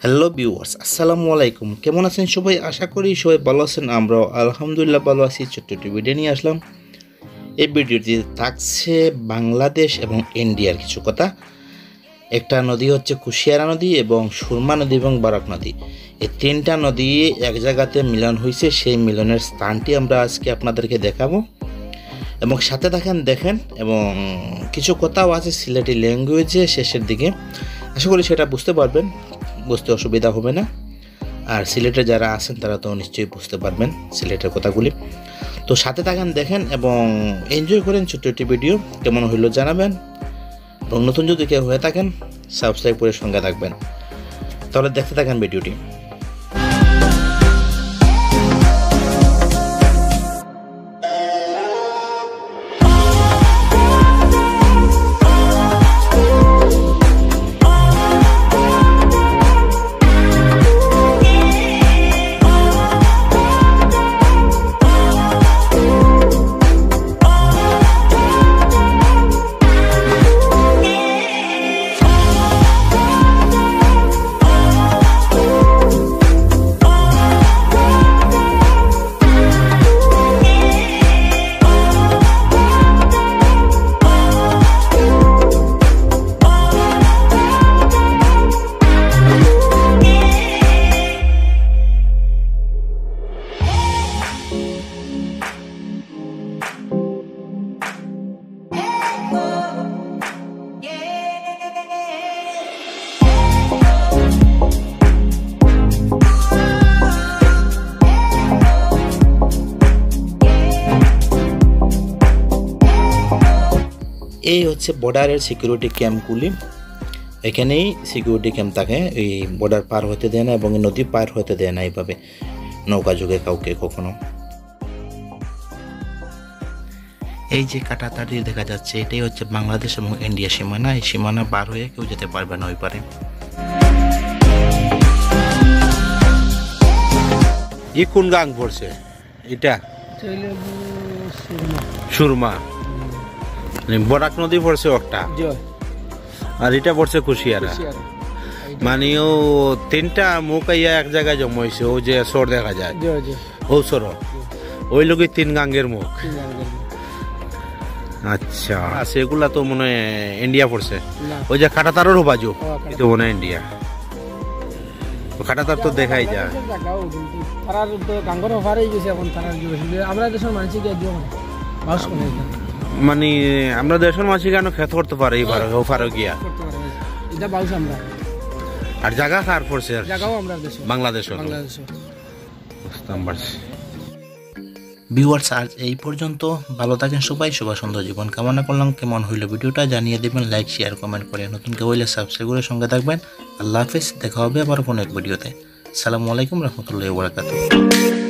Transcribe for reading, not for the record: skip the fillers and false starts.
Hello viewers, আসসালামু আলাইকুম। কেমন আছেন সবাই? আশা করি সবাই ভালো আছেন। আমরাও আলহামদুলিল্লাহ ভালো আছি। ছোট্ট একটি ভিডিও নিয়ে আসলাম। এই ভিডিওটি থাকছে বাংলাদেশ এবং ইন্ডিয়ার কিছু কথা। একটা নদী হচ্ছে কুশিয়ারা নদী এবং সুরমা নদী এবং বরাক নদী। এই তিনটা নদী এক জায়গাতে মিলন হয়েছে। সেই মিলনের স্থানটি আমরা আজকে আপনাদেরকে দেখাবো এবং সাথে দেখেন এবং কিছু কথাও আছে সিলেটি ল্যাঙ্গুয়েজে শেষের দিকে। আশা করি সেটা বুঝতে পারবেন, বুঝতে অসুবিধা হবে না। আর সিলেটে যারা আছেন তারা তো নিশ্চয়ই বুঝতে পারবেন সিলেটের কথাগুলি। তো সাথে দেখেন এবং এনজয় করেন। ছোট্ট একটি ভিডিও কেমন হইলো জানাবেন এবং নতুন যদি কেউ হয়ে থাকেন সাবস্ক্রাইব করে সঙ্গে থাকবেন। তাহলে দেখতে থাকেন ভিডিওটি। এই হচ্ছে বর্ডারের সিকিউরিটি ক্যাম্পগুলি। এখানেই সিকিউরিটি ক্যাম্প থাকে। এই বর্ডার পার হতে দেয় না এবং নদী পার হতে দেয় না এইভাবে নৌকা যুগে কাউকে কখনো। এই যে কাটাতাড়ি দেখা যাচ্ছে এটাই হচ্ছে বাংলাদেশ এবং ইন্ডিয়া সীমানা। এই সীমানা পার হয়ে কেউ যেতে পারবে না ওই পারে। ই কোন গাং পড়ছে? এটা সুরমা। বরাক নদী পড়ছে একটা, আর এটা পড়ছে কুশিয়ারা। মানে ও তিনটা মুখ আইয়া এক জায়গায় জমাইছে। ও যে সর দেখা যায় ও সর, ওই লোক তিন গাঙ্গের মুখ। আচ্ছা, সেগুলা তো মনে হয় ইন্ডিয়া পড়ছে। ওই যে খাটাতারেরও বাজু, এটা মনে হয় ইন্ডিয়া। খাটাতার তো দেখাই যায়। মানে আমরা দেশের মাঝে কেন খেত করতে পারি গিয়া। আর জায়গা কার পড়ছে? বাংলাদেশ। ভিউয়ার্স, আজ এই পর্যন্ত। ভালো থাকেন সবাই, শুভ সুন্দর জীবন কামনা করলাম। কেমন হইলো ভিডিওটা জানিয়ে দেবেন, লাইক শেয়ার কমেন্ট করে। নতুন কেউ হইলে সাবস্ক্রাইব করে সঙ্গে থাকবেন। আল্লাহ হাফেজ, দেখা হবে আবার কোনো এক ভিডিওতে। আসসালামু আলাইকুম রহমতুল্লাহি ওয়া বারাকাতুহু।